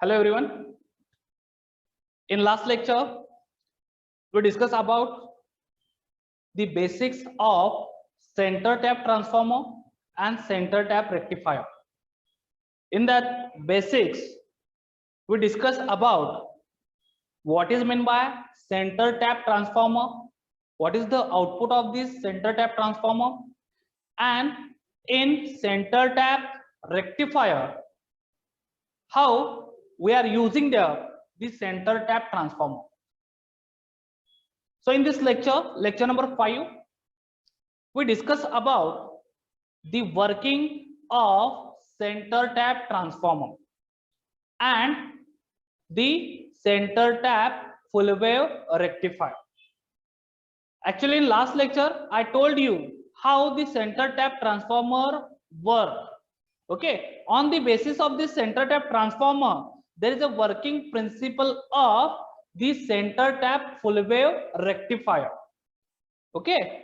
Hello everyone. In last lecture, we discussed about the basics of center tap transformer and center tap rectifier. In that basics, we discussed about what is meant by center tap transformer, what is the output of this center tap transformer, and in center tap rectifier, how we are using the center tap transformer. So in this lecture number 5, we discuss about the working of center tap transformer and the center tap full wave rectifier. Actually, in last lecture, I told you how the center tap transformer works. Okay, on the basis of this center tap transformer, there is a working principle of the center tap full wave rectifier. Okay,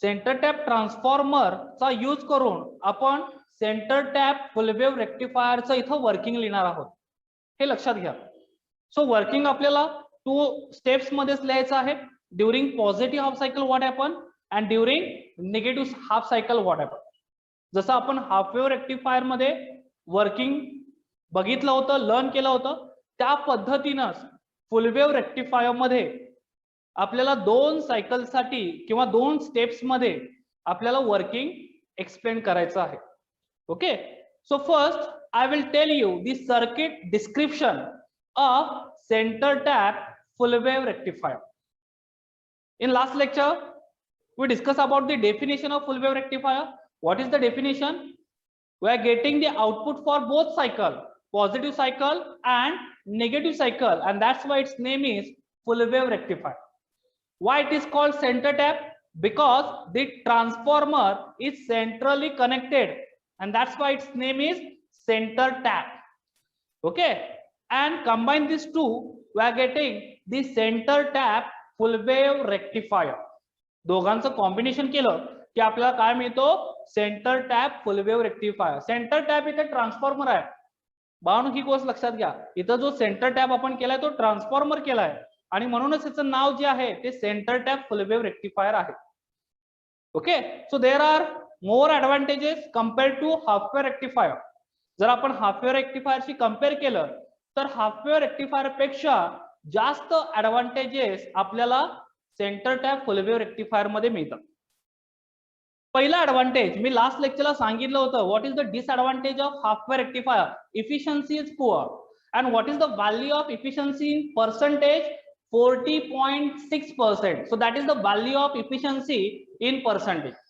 center tap transformer चा use करून आपण centre tap full wave rectifier चं इथं working लिहिणार आहोत, हे लक्षात घ्या. So working आपल्याला 2 स्टेप्स मध्येच लिहायचं आहे. During positive half cycle what happen and during negative half cycle what happen. जसं आपण हाफ वेव्ह रेक्टिफायर मध्ये वर्किंग बघितलं होतं, लर्न केलं होतं, त्या पद्धतीनंच फुल वेव्ह रेक्टिफायर मध्ये आपल्याला 2 सायकल साठी किंवा 2 स्टेप्स मध्ये आपल्याला वर्किंग एक्सप्लेन करायचं आहे. Okay, so first I will tell you the circuit description of centre tap full wave rectifier. In last lecture we discuss about the definition of full wave rectifier. What is the definition? We are getting the output for both cycle, positive cycle and negative cycle, and that's why its name is full wave rectifier. Why it is called center tap? Because the transformer is centrally connected, and that's why its name is center tap. Okay, and combine these two, we are getting the center tap full wave rectifier. दोघांचं combination केलं की आपल्याला काय मिळतो? Centre tap full wave rectifier. Centre tap इथे transformer आहे. बाळांनो ही गोष्ट लक्षात घ्या, इथं जो सेंटर टॅप आपण केलाय तो ट्रान्सफॉर्मर केलाय आणि म्हणूनच त्याचं नाव जे आहे ते center tap full wave rectifier आहे. Okay, so there are more advantages compared to half wave rectifier. जर आपण हाफ वेव्ह रेक्टिफायरशी कम्पेअर केलं तर हाफ वेव्ह रेक्टिफायर पेक्षा जास्त ऍडव्हान्टेजेस आपल्याला centre tap full wave rectifier मध्ये मिळतात. पहिला ऍडव्हान्टेज मी लास्ट लेक्चरला सांगितलं होतं. What is the disadvantage of half wave rectifier? Efficiency is poor. And what is the value of efficiency in percentage? 40.6%. So that is the value of efficiency in percentage.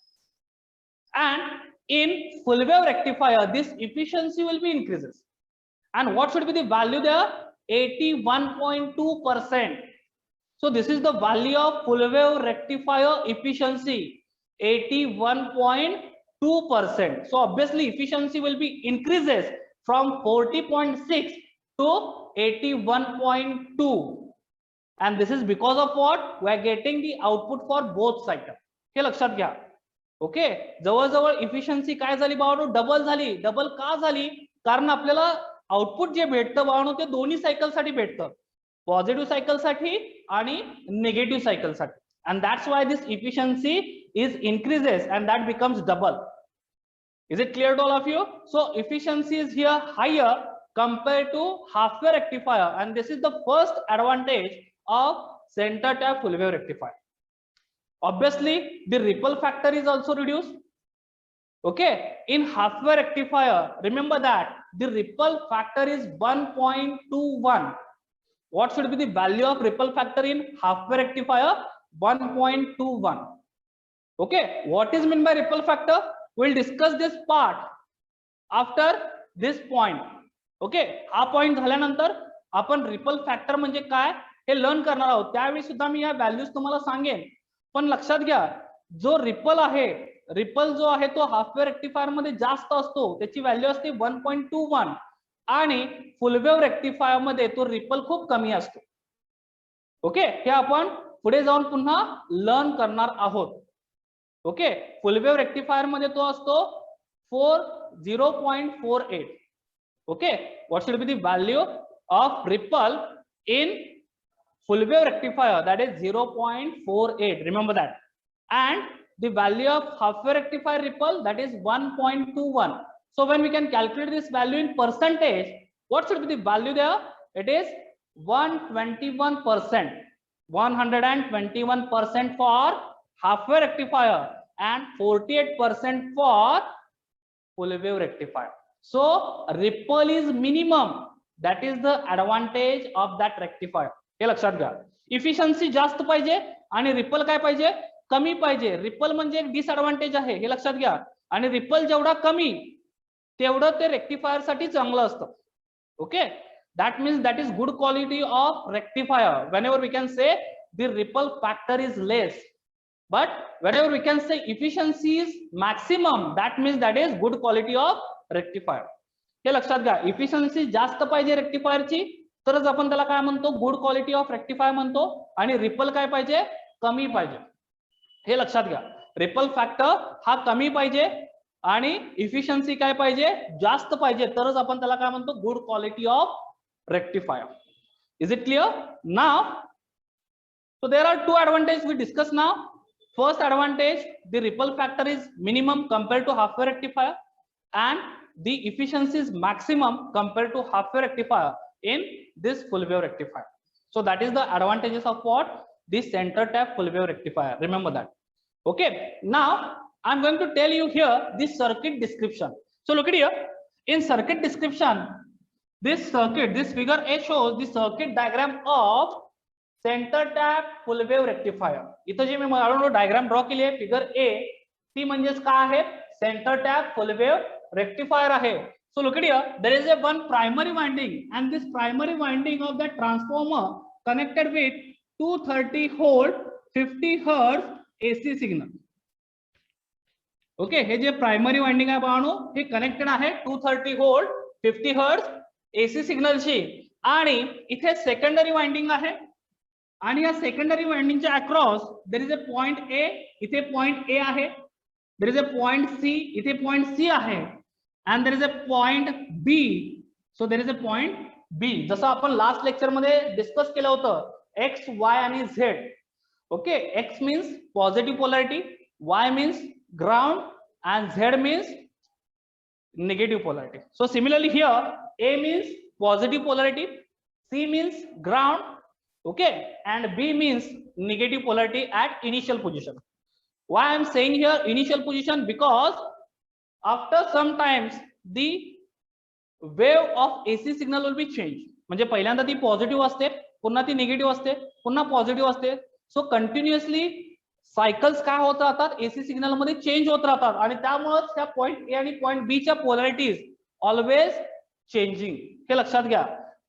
And in full wave rectifier, this efficiency will be increases. And what should be the value there? 81.2%. So this is the value of full wave rectifier efficiency, 81.2%. So obviously efficiency will be increases from 40.6 to 81.2, and this is because of what? We are getting the output for both cycle. हे लक्षात घ्या. Okay, जवळजवळ efficiency काय झाली बाळांनो? Double झाली. Double का झाली? कारण आपल्याला आउटपुट जे भेटतं बाळांनो ते दोन्ही सायकल साठी भेटतं, पॉझिटिव्ह सायकल साठी आणि निगेटिव्ह सायकल साठी. and that's why this efficiency is increases and that becomes double. Is it clear to all of you? So efficiency is here higher compared to half wave rectifier, and this is the first advantage of center tap full wave rectifier. Obviously the ripple factor is also reduced. Okay, in half wave rectifier, remember that the ripple factor is 1.21. What should be the value of ripple factor in half wave rectifier? 1.21. Okay, what is meant by ripple factor? We'll discuss this part after this point. Okay, हा point झाल्यानंतर आपण ripple factor म्हणजे काय हे learn करणार आहोत. त्यावेळी सुद्धा मी या व्हॅल्यूज तुम्हाला सांगेन. पण लक्षात घ्या, जो रिपल आहे, रिपल जो आहे तो हाफ वेव्ह रेक्टिफायर मध्ये जास्त असतो, त्याची व्हॅल्यू असते 1.21, आणि फुल वेव्ह रेक्टिफायर मध्ये तो रिपल खूप कमी असतो. ओके, हे आपण पुढे जाऊन पुन्हा लर्न करणार आहोत. ओके, फुल वेव्ह रेक्टिफायर मध्ये तो असतो 0.48. Okay, what should be the value of ripple in full wave rectifier, that is 0.48. Remember that. And the value of half wave rectifier ripple, that is 1.21. So when we can calculate this value in percentage, what should be the value there? It is 121%. 121% for half wave rectifier and 48% for full wave rectifier. So ripple is minimum. That is the advantage of that rectifier. हे लक्षात घ्या. Efficiency जास्त पाहिजे आणि ripple काय पाहिजे, कमी पाहिजे. Ripple म्हणजे एक डिसएडव्हान्टेज आहे, हे लक्षात घ्या. आणि रिपल जेवढा कमी तेवढं ते रेक्टिफायर साठी चांगलं असतं. Okay, that means that is good quality of rectifier. Whenever we can say the ripple factor is less, but whenever we can say efficiency is maximum, that means that is good quality of rectifier. हे लक्षात घ्या. Efficiency जास्त पाहिजे रेक्टिफायरची तरच आपण त्याला काय म्हणतो, good quality of rectifier म्हणतो. आणि रिपल काय पाहिजे, कमी पाहिजे. हे लक्षात घ्या. रिपल फॅक्टर हा कमी पाहिजे आणि इफिशियन्सी काय पाहिजे, जास्त पाहिजे तरच आपण त्याला काय म्हणतो, good quality of rectifier. Is it clear now? So there are two advantages we discuss now. First advantage, the ripple factor is minimum compared to half wave rectifier, and the efficiency is maximum compared to half wave rectifier in this full wave rectifier. So that is the advantages of what, this center tap full wave rectifier. Remember that. Okay, now I'm going to tell you here this circuit description. So look at here, in circuit description, this circuit, this figure A shows the circuit diagram of center tap full wave rectifier. इथं जे मी diagram draw केली आहे figure A, ती म्हणजेच काय आहे, centre tap full wave rectifier आहे. So look at here, there is a one primary winding and this primary winding of the transformer connected with 230 volt 50 hertz AC signal. Okay, hey J primary winding आहे बाळांनो, हे connected आहे 230 volt 50 hertz AC सिग्नलशी. आणि इथे secondary winding आहे आणि या secondary वाइंडिंगच्या across there is a point A, इथे पॉइंट ए आहे. There is a point C, इथे पॉइंट सी आहे. and there is a point B, so there is a point B. जसं आपण लास्ट लेक्चर मध्ये डिस्कस केलं होतं, X, Y आणि Z. Okay, X means positive polarity, Y means ground and Z means negative polarity. So similarly here, A means positive polarity, C means ground, okay, and B means negative polarity at initial position. Why I am saying here initial position, because after some times the wave of AC signal will be changed. म्हणजे पहिल्यांदा ती positive असते, पुन्हा ती negative असते, पुन्हा positive असते. सो continuously cycles काय होत राहतात, एसी सिग्नल मध्ये चेंज होत राहतात आणि त्यामुळे त्या पॉइंट ए आणि पॉइंट बी च्या पोलॅरिटीज ऑलवेज चेंजिंग. हे लक्षात घ्या,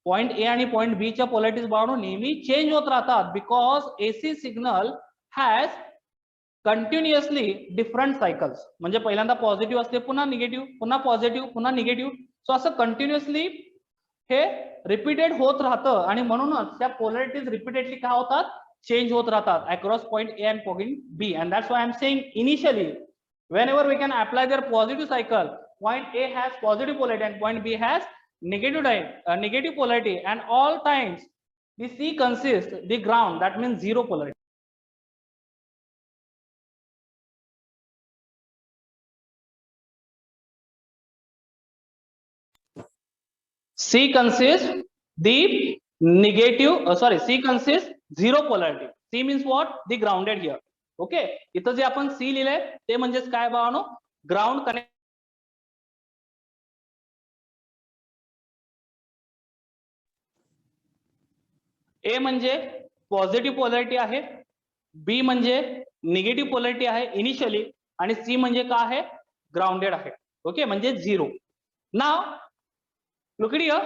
पॉइंट ए आणि पॉइंट बी च्या पोलॅरिटीज बाळांनो नेहमी चेंज होत राहतात, because AC signal has continuously different cycles. म्हणजे पहिल्यांदा पॉझिटिव्ह असते, पुन्हा निगेटिव्ह, पुन्हा पॉझिटिव्ह, पुन्हा निगेटिव्ह. सो असं कंटिन्युअसली हे रिपीटेड होत राहतं आणि म्हणूनच त्या पोलॅरिटीज रिपीटेडली काय होतात, चेंज होत राहतात across point A and point B. And that's why I'm saying initially whenever we can apply their positive cycle, point A has positive polarity and point B has negative polarity, and all times the C consists the ground, that means zero polarity. C consists the negative, C consists zero polarity. C means what, the grounded here. Okay, इथं जे आपण C लिहिलंय ते म्हणजेच काय बाळांनो, ground connect. A म्हणजे positive polarity आहे, B म्हणजे निगेटिव्ह पोलॅरिटी आहे इनिशियली, आणि C म्हणजे काय आहे, ग्राउंडेड आहे. ओके, म्हणजे zero. Now look at here,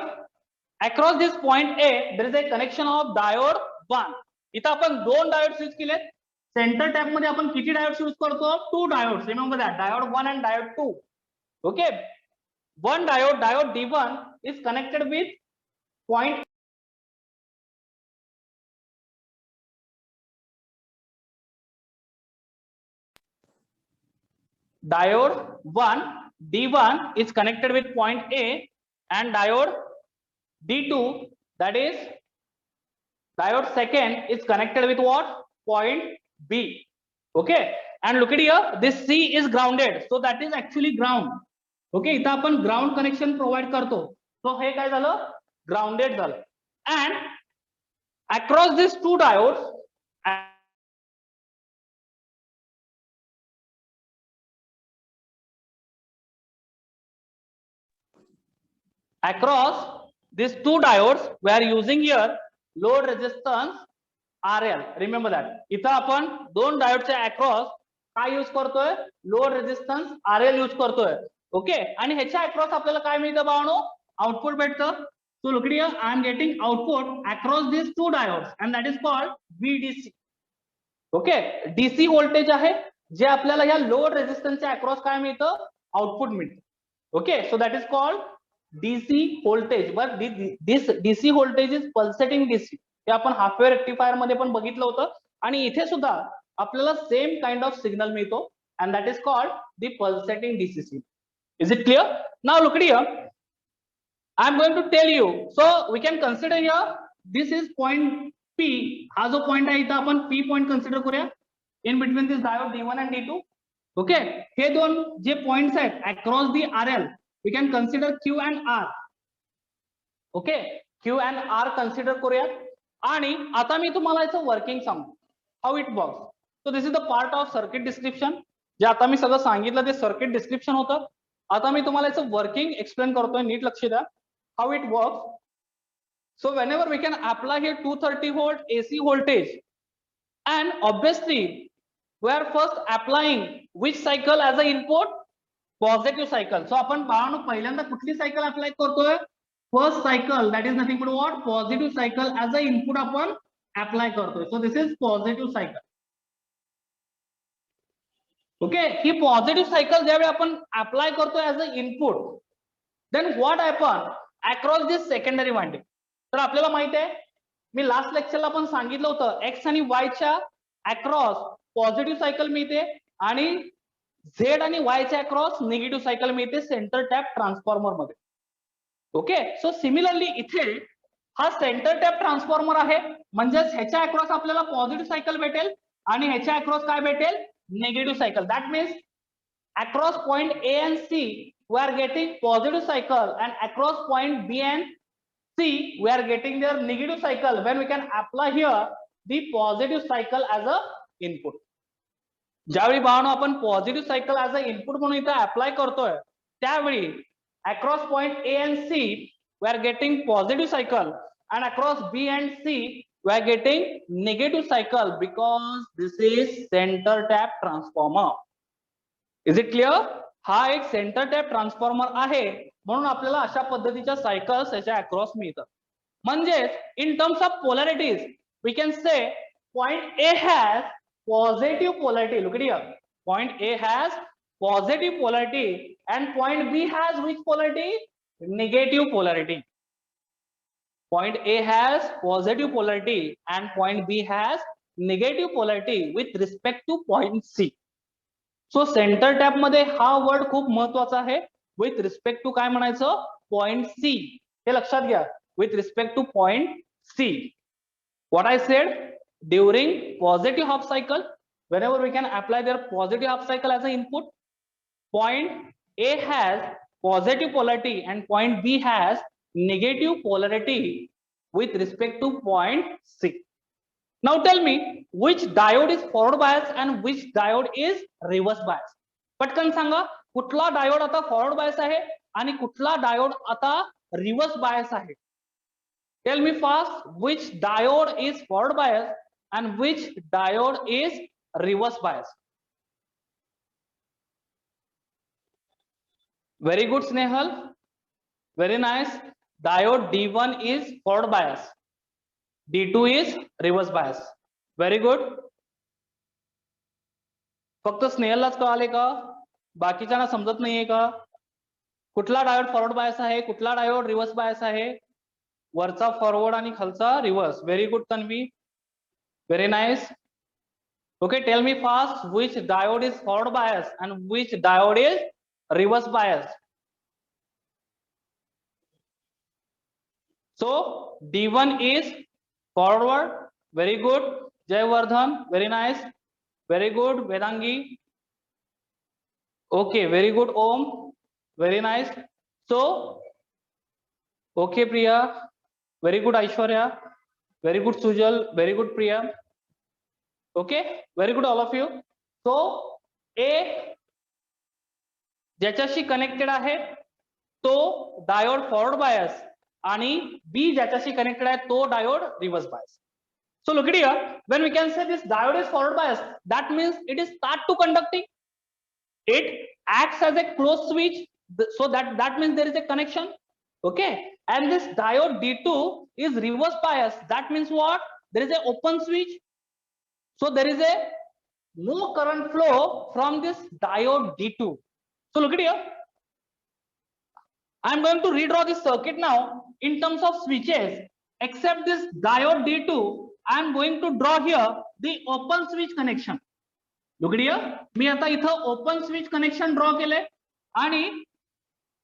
across this point A there is a connection of diode 1. इथं आपण दोन डायोड्स यूज केले. सेंटर टॅप मध्ये आपण किती डायोड्स यूज करतो, 2 diodes. Remember that, diode 1 and diode 2. okay, one diode D1 is connected with point diode 1 D1 is connected with point A and diode D2 that is diode second is connected with what? Point B. Okay, and look at here, this C is grounded, so that is actually ground. Okay, इथं आपण ground connection provide करतो, so हे काय झालं? Grounded झालं. And across these two diodes, across these two diodes we are using here load resistance RL. Remember that. इथं आपण दोन डायोडचे across काय यूज करतोय? लोड रेजिस्टन्स RL यूज करतोय. ओके, आणि ह्याच्या अक्रॉस आपल्याला काय मिळतं बाळांनो? आउटपुट भेटतं. So look at here, I am getting output across these two diodes and that is called VDC. Okay, DC voltage आहे जे आपल्याला या लोड रेजिस्टन्सच्या अक्रॉस काय मिळतं? आउटपुट मिळतं. Okay, so that is called DC voltage. but this DC voltage is pulsating DC. हे आपण half wave rectifier मध्ये पण बघितलं होतं, आणि इथे सुद्धा आपल्याला सेम काइंड ऑफ सिग्नल मिळतो and that is called the pulsating DC signal. Is it clear? Now look at here, I am going to tell you, so we can consider here this is point P. हा जो point आहे इथं आपण P point consider करूया in between this diode D1 and D2. ओके, हे दोन जे पॉइंट्स आहेत across the RL we can consider Q and R. ओके, Q and R कन्सिडर करूया, आणि आता मी तुम्हाला याचं वर्किंग सांगतो, how it works. So this is the part of circuit description. जे आता मी सगळं सांगितलं ते सर्किट डिस्क्रिप्शन होतं. आता मी तुम्हाला याचं वर्किंग एक्सप्लेन करतोय, नीट लक्ष द्या हाऊ it works. So whenever we can apply here 230 volt AC voltage, and obviously we are first applying which cycle as an input? Positive cycle. So आपण बाळांनो पहिल्यांदा कुठली सायकल अप्लाय करतोय? First cycle, that is nothing but what? Positive cycle as an input आपण apply करतोय. So this is positive cycle. Okay, ही positive cycle ज्यावेळी आपण अप्लाय करतोय as a input, then what happen across this secondary winding. तर आपल्याला माहित आहे, मी लास्ट लेक्चरला पण सांगितलं होतं, एक्स आणि वायच्या अक्रॉस पॉझिटिव्ह सायकल मिळते आणि झेड आणि वायच्या अक्रॉस निगेटिव्ह सायकल मिळते सेंटर टॅप ट्रान्सफॉर्मर मध्ये. ओके, सो सिमिलरली इथे हा सेंटर टॅप ट्रान्सफॉर्मर आहे, म्हणजेच ह्याच्या अक्रॉस आपल्याला पॉझिटिव्ह सायकल भेटेल आणि ह्याच्या अक्रॉस काय भेटेल? Negative cycle. That means across point A and C we are getting positive cycle, and across point B and C we are getting their negative cycle, when we can apply here the positive cycle as a input. ज्यावेळी बाळांनो आपण positive cycle as a input म्हणून इथे apply करतोय, त्यावेळी across point A and C we are getting positive cycle, and across B and C we are getting negative cycle because this is center tap transformer. Is it clear? हा एक centre tap transformer आहे, म्हणून आपल्याला अशा पद्धतीच्या cycles याच्या across मिळतात. म्हणजेच in terms of polarities we can say point A has positive polarity. Look at here, point A has positive polarity and point B has which polarity? Negative polarity. Point A has positive polarity and point B has negative polarity with respect to point C. So center tap मध्ये हा word खूप महत्वाचा आहे, with respect to काय म्हणायचं? Point C. हे लक्षात घ्या, with respect to point C. What I said, during positive half cycle, whenever we can apply their positive half cycle as an input, point A has positive polarity and point B has negative polarity with respect to point C. Now tell me which diode is forward bias and which diode is reverse bias. पटकन सांगा, कुठला diode आता forward bias आहे आणि कुठला diode आता reverse bias आहे? Tell me fast which diode is forward bias and which diode is reverse bias. Very good Snehal, very nice. Diode D1 is forward bias, D2 is reverse bias. Very good. फक्त स्नेहललाच कळाले का? बाकीच्यांना समजत नाहीये का? कुठला diode forward bias आहे, कुठला डायोड रिव्हर्स बायस आहे? वरचा फॉरवर्ड आणि खालचा reverse. Very good Tanvi, very nice. Okay, tell me fast which diode is forward bias and which diode is reverse bias. So D1 is forward. Very good. Jayavardhan, very nice. Very good. Vedangi. Okay, very good. Om, very nice. So, okay, Priya. Very good, Aishwarya. Very good, Sujal. Very good, Priya. Okay, very good, all of you. So, A ज्याच्याशी connected आहे तो diode forward bias आणि B ज्याच्याशी connected आहे तो diode reverse bias. So look at here, when we can say this diode is forward bias, that means it is start to conducting. It acts as a closed switch, so that means there is a connection. Okay, and this diode D2 is reverse bias. That means what? There is a open switch, so there is a no current flow from this diode D2. So look at here. I am going to redraw this circuit now in terms of switches. Except this diode D2, I am going to draw here the open switch connection. Look at here. मी आता इथं open switch connection draw केले आणि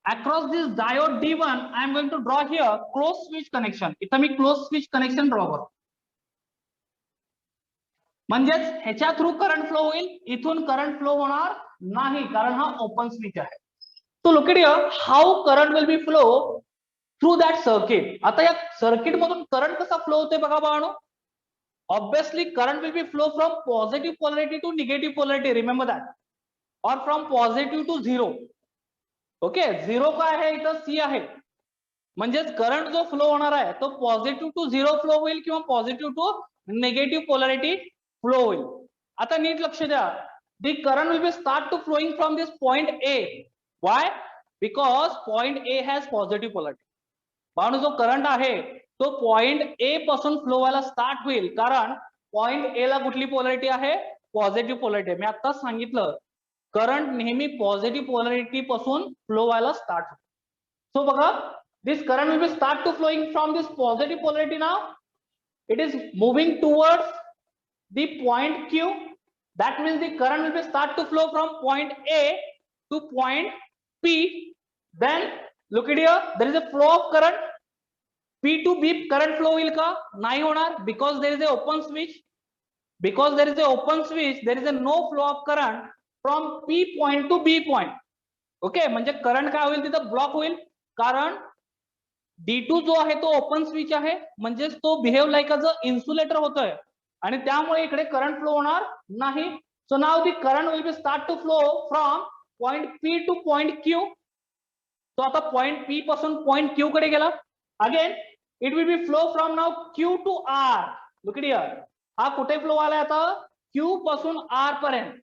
across this diode D1, I am going to draw here closed switch connection. इथं मी closed switch connection draw करतो. म्हणजेच ह्याच्या through current flow होईल, इथून करंट फ्लो होणार नाही कारण हा ओपन स्विच आहे. So look at here, how current will be flow through that circuit. आता या सर्किट मधून करंट कसा फ्लो होते बघा बाळांनो. Obviously current will be flow from positive polarity to negative polarity, remember that, or from positive to zero. Okay, zero काय आहे इथं C आहे, म्हणजेच करंट जो फ्लो होणार आहे तो पॉझिटिव्ह टू झिरो फ्लो होईल किंवा positive to negative polarity flow होईल. आता नीट लक्ष द्या, the current will be start to flowing from this point A. Why? Because point A has positive polarity. बाळांनो जो करंट आहे तो पॉइंट ए पासून फ्लो व्हायला स्टार्ट होईल कारण पॉइंट ए ला कुठली पोलॅरिटी आहे? Positive polarity. मी आता सांगितलं करंट नेहमी पॉझिटिव्ह पोलॅरिटी पासून फ्लो व्हायला स्टार्ट होतो. सो बघा, this current will be start to flowing from this positive polarity now. It is moving towards the point Q. That means the current will be start to flow from point A to point P. Then look at here, there is a flow of current. P to B current flow होईल का? नाही होणार, because there is a open switch. Because there is a open switch, there is a no flow of current from P point to B point. Okay, म्हणजे current काय होईल तिथं block होईल कारण D2 जो आहे तो ओपन स्विच आहे, म्हणजे तो बिहेव लाईक अ इन्सुलेटर होतोय आणि त्यामुळे इकडे करंट फ्लो होणार नाही. So now the current will be start to flow from point P to point Q. तो आता पॉइंट P पासून पॉइंट Q कडे गेला. Again it will be flow from now Q to R. Look at here, हा कुठे flow आलाय आता? Q पासून R पर्यंत.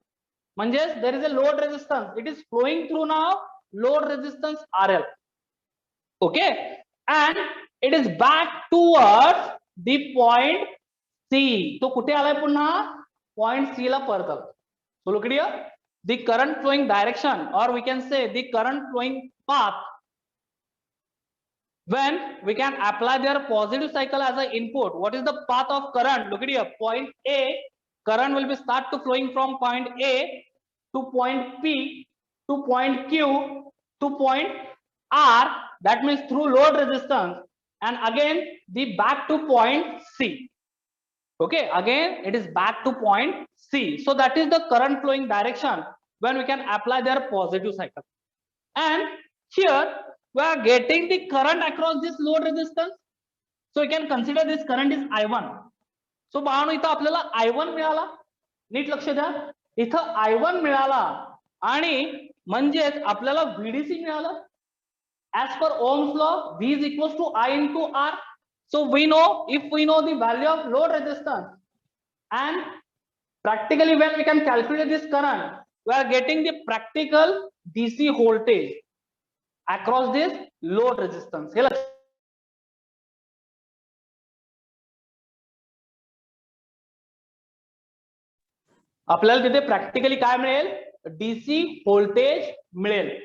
म्हणजे there is a load resistance, it is flowing through now load resistance RL. Okay, and it is back towards the point C. तो कुठे आलाय पुन्हा? पॉइंट C ला परत आला. So look at here, the current flowing direction, or we can say the current flowing path, when we can apply their positive cycle as an input. What is the path of current? Look at here, point A, current will be start to flowing from point A to point P to point Q to point R. That means through load resistance, and again the back to point C. Okay, again it is back to point C. So that is the current flowing direction when we can apply their positive cycle. And here we are getting the current across this load resistance. So you can consider this current is I1. So बाळांनो इथं आपल्याला I1 मिळाला. NEET लक्ष द्या, इथं I1 मिळाला आणि म्हणजेच आपल्याला VDC मिळालं. As per Ohm's law, V is equals to I into R. So we know, if we know the value of load resistance, and practically when we can calculate this current, we are getting the practical DC voltage across this load resistance. आपल्याला तिथे practically काय मिळेल? DC voltage मिळेल.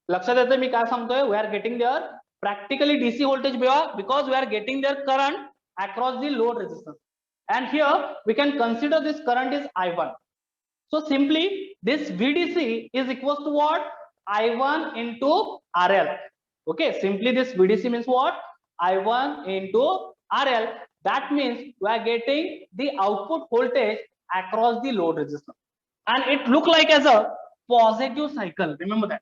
लक्षात येतं मी काय सांगतोय? We are getting there practically DC voltage because we are getting their current across the load resistance, and here we can consider this current is I1. So simply this VDC is equals to what? I1 into RL. Okay, simply this VDC means what? I1 into RL. That means we are getting the output voltage across the load resistance, and it look like as a positive cycle. Remember that.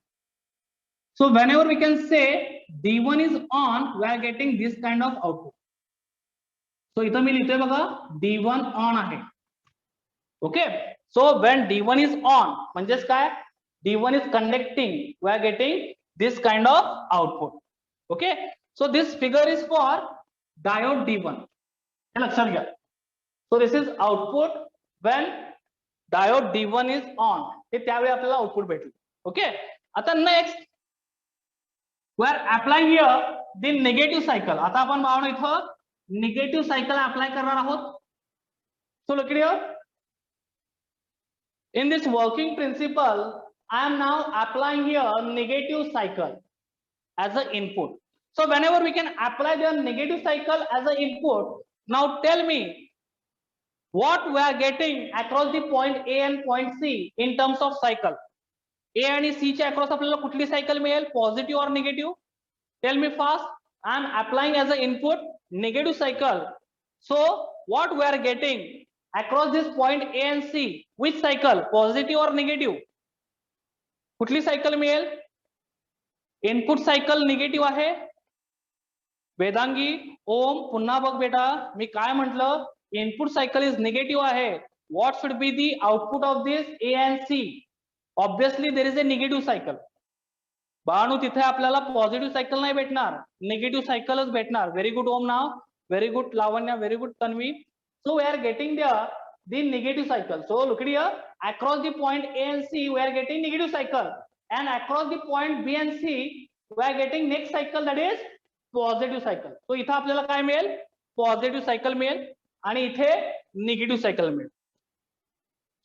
So whenever we can say D1 is on, we are getting this kind of output. So इथं मी लिहितोय बघा D1 on आहे. Okay. So when D1 is on, म्हणजेच काय, D1 is conducting, we are getting this kind of output. Okay. So this figure is for diode D1. हे लक्षात घ्या. So this is output when diode D1 is on. हे त्यावेळी आपल्याला output भेटलं. Okay. आता next we are applying here the negative cycle. आता आपण पाहू इथं negative cycle अप्लाय करणार आहोत. So look here. In this working principle, I am now applying here negative cycle as an input. So whenever we can apply the negative cycle as an input, now tell me what we are getting across the point A and point C in terms of cycle. A आणि C च्या across आपल्याला कुठली cycle मिळेल, positive or negative? Tell me fast. I am applying as an input negative cycle. So what we are getting across this point A and C, which cycle, positive or negative? कुठली cycle मिळेल? Input cycle negative आहे. वेदांगी, ओम, पुन्हा बघ बेटा, मी काय म्हटलं, input cycle is negative आहे. What should be the output of this A and C? Obviously there is a negative cycle. बाळांनो तिथे आपल्याला पॉझिटिव्ह सायकल नाही भेटणार, निगेटिव्ह सायकलच भेटणार. व्हेरी गुड ओम नाव, very good Lavanya, very good Tanvi. So we are getting the negative cycle. So look here, across the point A and C we are getting negative cycle, and across the point B and C we are getting next cycle, that is positive cycle. तो इथं आपल्याला काय मिळेल, positive cycle मिळेल, आणि इथे negative cycle मिळेल.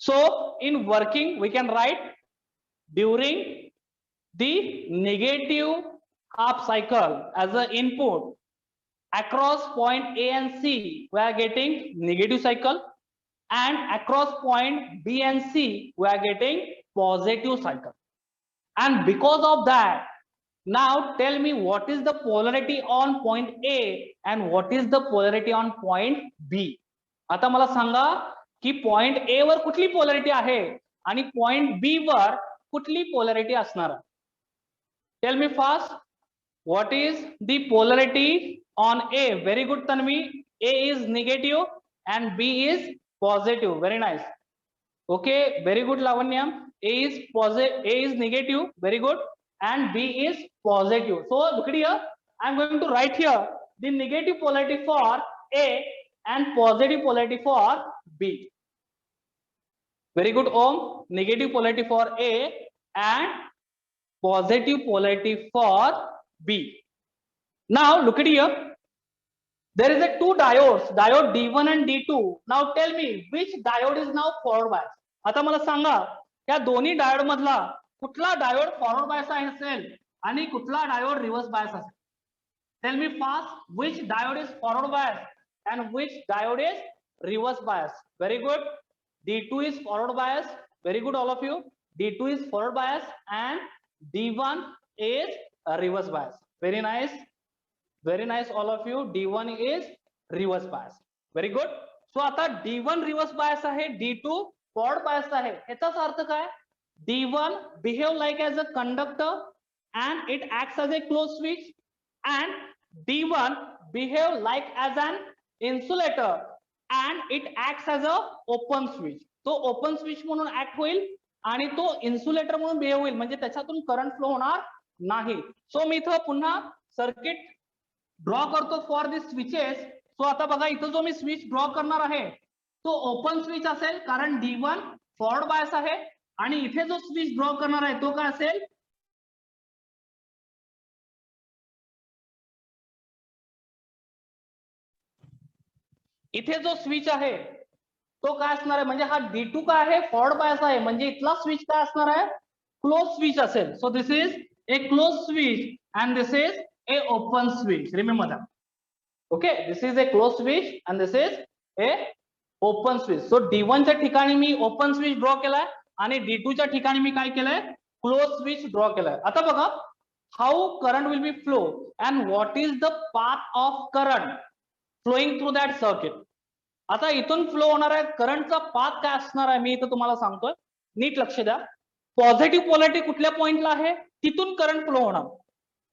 So in working we can write during the negative half cycle as a input across point A and C we are getting negative cycle, and across point B and C we are getting positive cycle. And because of that, now tell me what is the polarity on point A and what is the polarity on point B. आता मला सांगा की point A वर कुठली polarity आहे आणि point B वर कुठली polarity असणार आहे. Tell me fast, what is the polarity on A? Very good Tanvi. A is negative and B is positive. Very nice. Okay, very good Lavanya. A is positive, A is negative. Very good. And B is positive. So look at here. I am going to write here the negative polarity for A and positive polarity for B. Very good Om. Negative polarity for A and positive polarity for B. Now look at here. There is a two diodes, diode D1 and D2. Now tell me which diode is now forward bias. आता मला सांगा या दोन्ही diode मधला कुठला diode forward bias असेल आणि कुठला diode reverse bias असेल. Tell me fast which diode is forward bias and which diode is reverse bias. Very good. D2 is forward bias. Very good all of you. D2 is forward bias and D1 is reverse bias. Very nice. Very nice all of you. D1 is reverse bias. Very good. So आता D1 reverse bias आहे, D2 forward bias आहे. याचाच अर्थ काय? D1 behave like as a conductor and it acts as a closed switch, and D1 behave like as an insulator and it acts as a open switch. तो open switch म्हणून act होईल आणि तो insulator म्हणून behave होईल, म्हणजे त्याच्यातून current flow होणार नाही. सो मी इथं पुन्हा सर्किट ड्रॉ करतो फॉर दिस स्विचेस. सो आता बघा इथं जो मी स्विच ड्रॉ करणार आहे तो ओपन स्विच असेल, कारण D1 फॉरवर्ड बायस आहे, आणि इथे जो स्विच ड्रॉ करणार आहे तो काय असेल, इथे जो स्विच आहे तो काय असणार आहे, म्हणजे हा D2 काय आहे, फॉरवर्ड बायस आहे, म्हणजे इथला स्विच काय असणार आहे, क्लोज स्विच असेल. सो this is a close switch and this is a open switch. Remember that. Okay, this is a closed switch and this is a open switch. So D1 च्या ठिकाणी मी open switch draw केलाय आणि D2 च्या ठिकाणी मी काय केलंय, close switch draw केलाय. आता बघा how current will be flow and what is the path of current flowing through that circuit. आता इथून फ्लो होणार आहे करंटचा पाथ काय असणार आहे मी इथं तुम्हाला सांगतोय, नीट लक्ष द्या. पॉझिटिव्ह पोलॅरिटी कुठल्या पॉइंटला आहे तिथून करंट फ्लो होणार.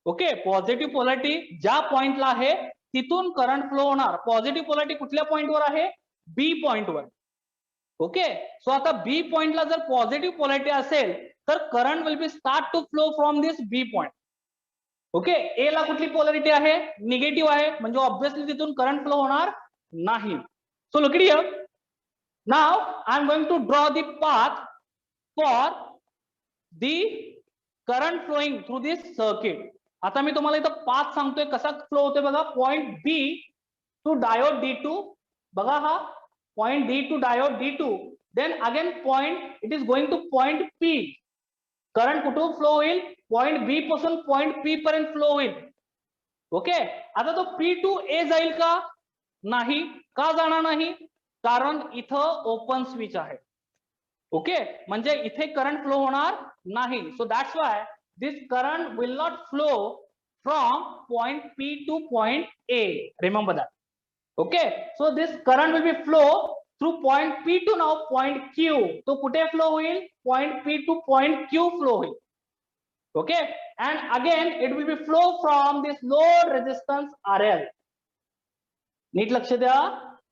ओके, पॉझिटिव्ह पोलॅरिटी ज्या पॉइंटला आहे तिथून करंट फ्लो होणार. पॉझिटिव्ह पोलॅरिटी कुठल्या पॉइंटवर आहे, बी पॉइंटवर. ओके, सो आता बी पॉइंटला जर पॉझिटिव्ह पोलॅरिटी असेल तर current will be start to flow from this B point. Okay, A ला कुठली पोलॅरिटी आहे, निगेटिव्ह आहे, म्हणजे ऑब्विसली तिथून करंट फ्लो होणार नाही. So look at here. Now I am going to draw the path for the current flowing through this circuit. आता मी तुम्हाला इथं पाथ सांगतोय कसा फ्लो होतोय बघा. Point B to diode D2, बघा हा point D two diode D2, then again point it is going to point P. Current कुठून फ्लो होईल, पॉइंट बी पासून पॉइंट P पर्यंत फ्लो होईल. ओके, आता तो P टू A जाईल का, नाही. का जाणार नाही, कारण इथं ओपन स्विच आहे. ओके, म्हणजे इथे करंट फ्लो होणार नाही. So that's why this current will not flow from point P to point A. Remember that. Okay, so this current will be flow through point P to now point Q. तो कुठे flow होईल, point P to point Q flow होईल. Okay, and again it will be flow from this load resistance RL. नीट लक्ष द्या,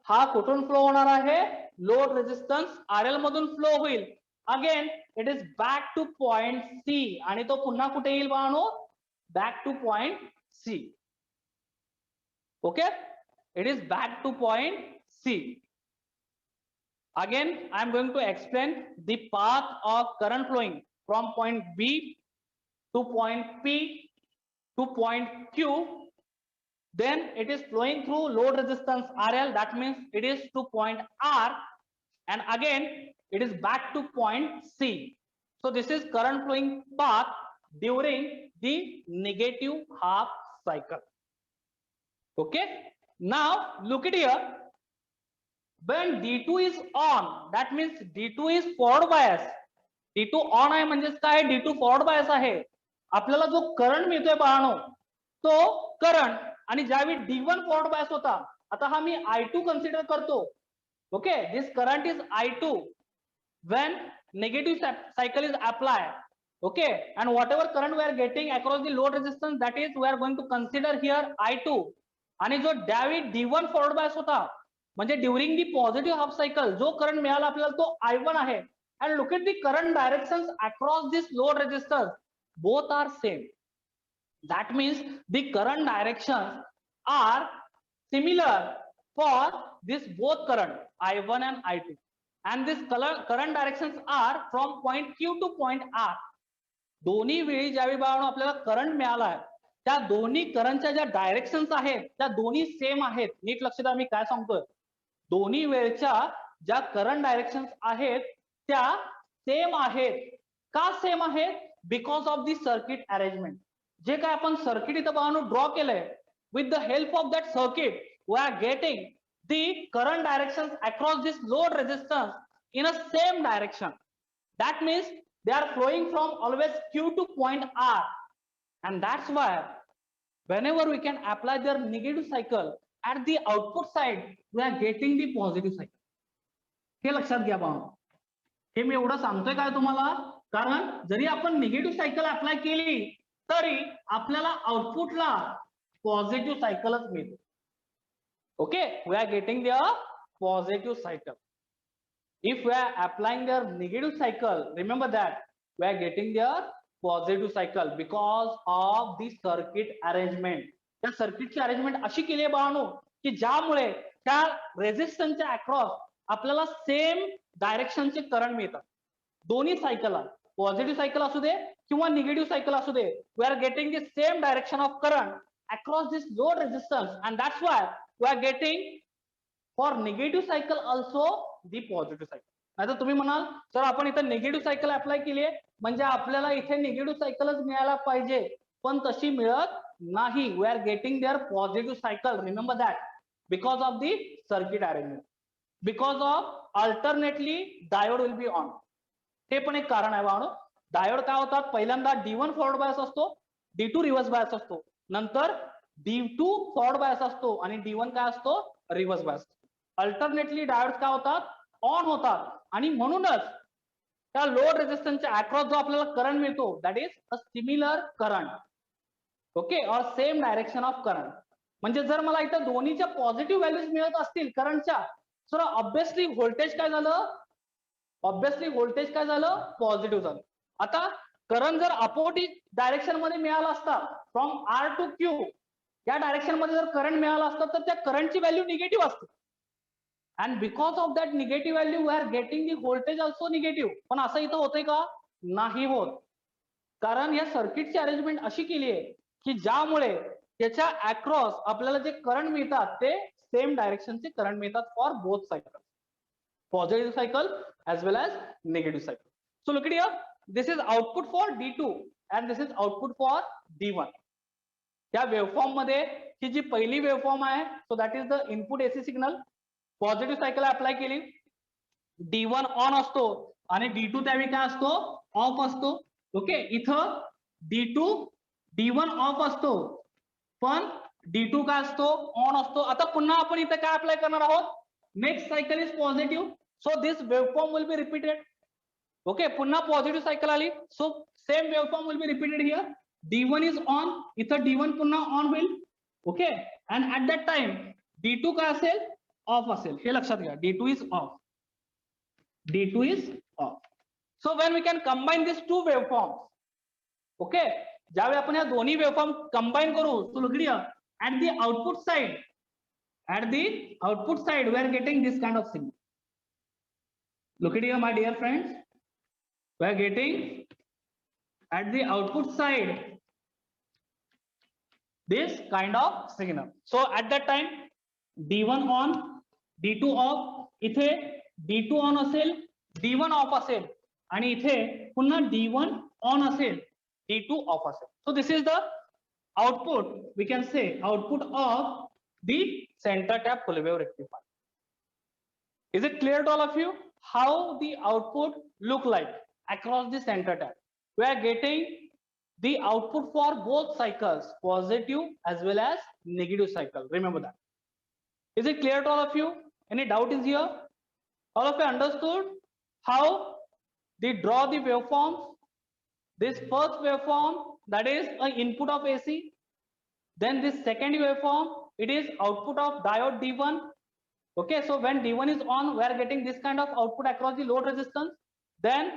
हा कुठून flow होणार आहे, लोड रेजिस्टन्स RL मधून फ्लो होईल. Again it is back to point C, आणि तो पुन्हा कुठे येईल बाळांनो, back to point C. Okay, it is back to point C. Again I am going to explain the path of current flowing from point B to point P to point Q. Then it is flowing through load resistance RL, that means it is to point R, and again it is back to point C. So this is current flowing path during the negative half cycle. Okay, now look at here. When D2 is on, that means D2 is forward bias. D2 on आहे म्हणजे काय, D2 forward bias आहे. आपल्याला जो current मिळतोय बाळांनो तो current, आणि ज्यावेळी D1 फॉरवर्ड बायस होता, आता हा मी I2 कन्सिडर करतो. Okay, this current is I2 when negative cycle is applied. Okay, and whatever current we are getting across the load resistance, that is we are going to consider here I2. आणि जो ज्यावेळी D1 forward bias होता, म्हणजे during the positive half cycle जो current मिळाला आपल्याला तो I1 आहे. and look at the current directions across this load resistance, both are same. That means the current directions are similar for this both current I1 and I2, and this current directions are from point Q to point R. दोन्ही वेळी ज्यावेळी बाळांनो आपल्याला current मिळाला आहे त्या दोन्ही करंटच्या ज्या डायरेक्शन्स आहेत त्या दोन्ही सेम आहेत. नीट लक्ष द्या मी काय सांगतोय, दोन्ही वेळच्या ज्या करंट डायरेक्शन्स आहेत त्या सेम आहेत. का सेम आहेत, because of the circuit arrangement. जे काय आपण सर्किट इथं बाळांनो ड्रॉ केलंय, with the help of that circuit we are getting the current directions across this load resistance in a same direction. That means they are flowing from always Q to point R, and that's why whenever we can apply their negative cycle at the output side we are getting the positive cycle. हे लक्षात घ्या बाळांनो, हे मी एवढं सांगतोय काय तुम्हाला, कारण जरी आपण negative cycle apply केली तरी आपल्याला आउटपुटला पॉझिटिव्ह सायकलच मिळते. Okay, we are getting there positive cycle. If we are applying there negative cycle, remember that we are getting there positive cycle because of the circuit arrangement. त्या सर्किटची arrangement अशी केली आहे बाळांनो की ज्यामुळे त्या रेझिस्टन्सच्या अक्रॉस आपल्याला सेम डायरेक्शनचे करंट मिळतात. दोन्ही सायकलला पॉझिटिव्ह सायकल असू दे किंवा निगेटिव्ह सायकल असू दे, we are getting the same direction of current across this load resistance, and that's why we are getting for negative cycle also the positive cycle. आता तुम्ही म्हणाल sir आपण इथे निगेटिव्ह सायकल अप्लाय केली आहे म्हणजे आपल्याला इथे निगेटिव्ह सायकलच मिळायला पाहिजे, पण तशी मिळत नाही. We are getting there positive cycle. Remember that, because of the circuit arrangement, because of alternately diode will be on. हे पण एक कारण आहे बाळांनो. डायोड काय होतात, पहिल्यांदा D1 फॉरवर्ड बायस असतो, D2 रिव्हर्स बायस असतो, नंतर D2 फॉरवर्ड बायस असतो आणि D1 काय असतो, रिव्हर्स बायस. अल्टरनेटली डायोड्स काय होतात, ऑन होतात आणि म्हणूनच त्या लोड रेझिस्टन्सच्या अक्रॉस जो आपल्याला करंट मिळतो that is a similar current. Okay, और सेम डायरेक्शन ऑफ करंट. म्हणजे जर मला इथं दोन्हीच्या पॉझिटिव्ह व्हॅल्यूज मिळत असतील करंटच्या, तर ऑब्विसली व्होल्टेज काय झालं, पॉझिटिव्ह झालं. आता करंट जर अपोजिट डायरेक्शन मध्ये मिळाला असता, फ्रॉम आर टू क्यू या डायरेक्शन मध्ये जर करंट मिळाला असता तर त्या करंटची व्हॅल्यू निगेटिव्ह असते. And because of that negative value we are getting the voltage also negative. पण असं इथं होतंय का, नाही होत. कारण या सर्किटची अरेंजमेंट अशी केली आहे की ज्यामुळे त्याच्या अक्रॉस आपल्याला जे करंट मिळतात ते सेम डायरेक्शनचे करंट मिळतात for both cycle, positive cycle as well as negative cycle. So look at here, this is output for D2 and this is output for D1. या वेवफॉर्म मध्ये ही जी पहिली वेवफॉर्म आहे, so that is the input AC signal. Positive cycle apply केली, D1 on असतो आणि D2 त्यावेळी काय असतो, ऑफ असतो. ओके, इथं D1 ऑफ असतो पण D2 काय असतो, ऑन असतो. आता पुन्हा आपण इथे काय अप्लाय करणार आहोत, next cycle is positive, so this waveform will be repeated. Okay, पुन्हा पॉझिटिव्ह सायकल आली, so same waveform will be repeated here. D1 is on, इथं D1 पुन्हा ऑन होईल. Okay, and at that time D2 काय असेल, of असेल. हे लक्षात घ्या, D2 is off. So when we can combine these two waveforms, okay, ज्यावेळी आपण या दोन्ही वेवफॉर्म कंबाईन करू, so look here, at the output side we are getting this kind of signal. Look at here, my dear friends, we are getting at the output side this kind of signal. So at that time D1 on, D2 off, इथे D2 on असेल, D1 off असेल आणि इथे पुन्हा D1 on असेल, D2 off असेल. So this is the output, we can say output of the center tap full wave rectifier. Is it clear to all of you how the output look like across the center tap? We are getting the output for both cycles, positive as well as negative cycle. Remember that. Is it clear to all of you? Any doubt is here? All of you understood how they draw the waveforms? This first waveform, that is an input of AC. Then this second waveform, it is output of diode D1. Okay, so when D1 is on, we are getting this kind of output across the load resistance. Then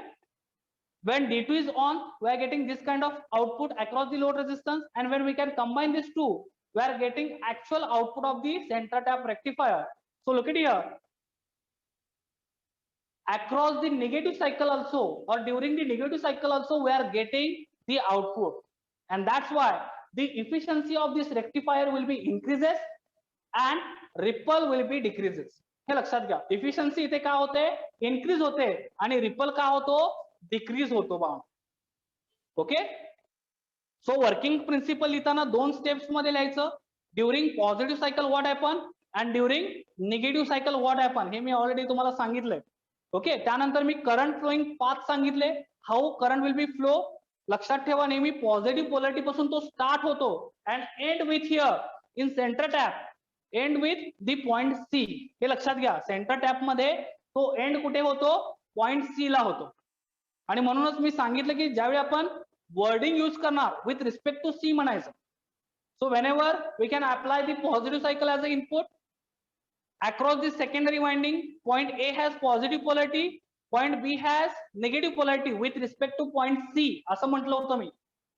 when D2 is on, we are getting this kind of output across the load resistance. And when we can combine these two, we are getting actual output of the center tap rectifier. So look at here, across the negative cycle also, or during the negative cycle also, we are getting the output. And that's why the efficiency of this rectifier will be increases and ripple will be decreases. हे लक्षात घ्या, efficiency इथे काय होते, increase होते आणि ripple काय होतो, डिक्रीज होतो बा. ओके, सो वर्किंग प्रिन्सिपल लिहिताना दोन स्टेप्स मध्ये लिहायचं. During positive cycle what happen and during negative cycle what happen, हे मी ऑलरेडी तुम्हाला सांगितलंय. ओके, त्यानंतर मी करंट फ्लोइंग पाथ सांगितले, how current will be flow. लक्षात ठेवा, नेहमी पॉझिटिव्ह पोलॅरिटी पासून तो स्टार्ट होतो and end with here in center tap, end with the point C. हे लक्षात घ्या, सेंटर टॅप मध्ये तो एंड कुठे होतो, पॉइंट सी ला होतो. आणि म्हणूनच मी सांगितलं की ज्यावेळी आपण वर्डिंग यूज करणार विथ रिस्पेक्ट टू सी म्हणायचं. So whenever we can apply the positive cycle as a input across the secondary winding, point A has positive polarity, point B has negative polarity with respect to point C, असं म्हटलं होतं मी.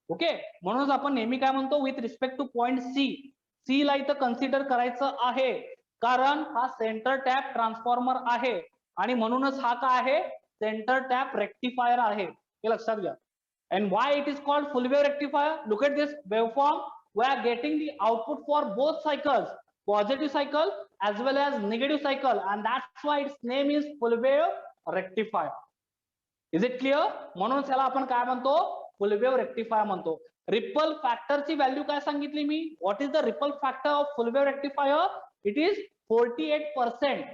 Okay, म्हणूनच आपण नेहमी काय म्हणतो, with respect to point C. C ला इथं कन्सिडर करायचं आहे कारण हा सेंटर टॅप ट्रान्सफॉर्मर आहे आणि म्हणूनच हा काय आहे, सेंटर टॅप रेक्टिफायर आहे. हे लक्षात घ्या. And why it is called full wave rectifier? Look at this waveform. We are getting the output for both cycles, positive cycle as well as negative cycle, and that's why its name is full wave rectifier. Is it clear? म्हणून त्याला आपण काय म्हणतो, full wave rectifier म्हणतो. Ripple फॅक्टरची value काय सांगितली मी, what is the ripple factor of full wave rectifier, it is 48%.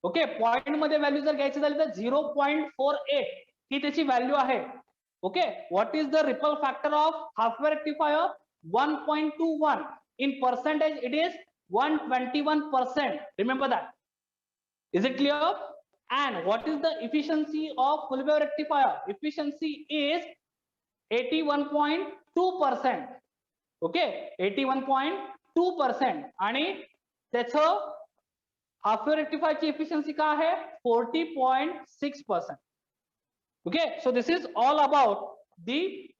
Okay, point मध्ये व्हॅल्यू जर घ्यायची झाली तर 0.48 ही त्याची व्हॅल्यू आहे. Okay, what is the ripple factor of half-wave rectifier? 1.21. In percentage, it is 121%. Remember that. Is it clear? And what is the efficiency of full wave rectifier? Efficiency is 81.2%. Okay, 81.2%. आणि त्याचं half wave रेक्टिफायरची efficiency काय आहे? 40.6%. Okay, so this is all about the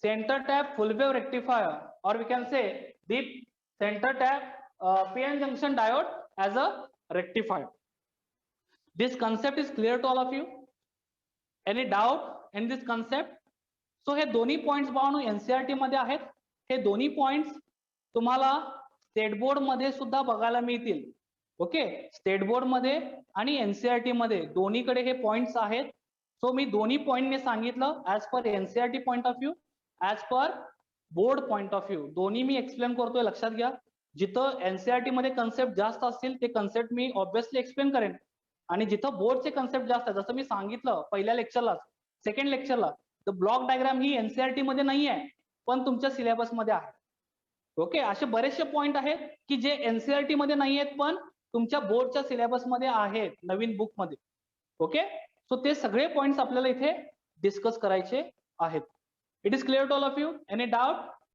center tap full wave rectifier, or we can say the center tap PN junction diode as a rectifier. This concept is clear to all of you? Any doubt in this concept? So हे दोन्ही points भावांनो NCERT मध्ये आहेत. हे दोन्ही points तुम्हाला state board मध्ये सुद्धा बघायला मिळतील. ओके, स्टेट बोर्ड मध्ये आणि एनसीईआरटी मध्ये दोन्हीकडे हे पॉइंट्स आहेत. सो मी दोन्ही पॉइंटने सांगितलं as per NCERT point of view, as per board point of view. दोन्ही मी एक्सप्लेन करतोय, लक्षात घ्या. जिथं एनसीईआरटी मध्ये कन्सेप्ट जास्त असतील ते कन्सेप्ट मी ऑब्व्हियसली एक्सप्लेन करेन, आणि जिथं बोर्डचे कन्सेप्ट जास्त आहे, जसं मी सांगितलं पहिल्या लेक्चरला, सेकंड लेक्चरला, तर ब्लॉक डायग्राम ही एनसीईआरटी मध्ये नाही आहे पण तुमच्या सिलेबस मध्ये आहे. ओके, असे बरेचसे पॉइंट आहेत की जे एनसीईआरटी मध्ये नाही आहेत पण तुमच्या बोर्डच्या सिलेबस मध्ये आहेत नवीन बुक मध्ये. ओके, सो ते सगळे पॉइंट्स आपल्याला इथे डिस्कस करायचे आहेत. It is clear to all of you? Any doubt?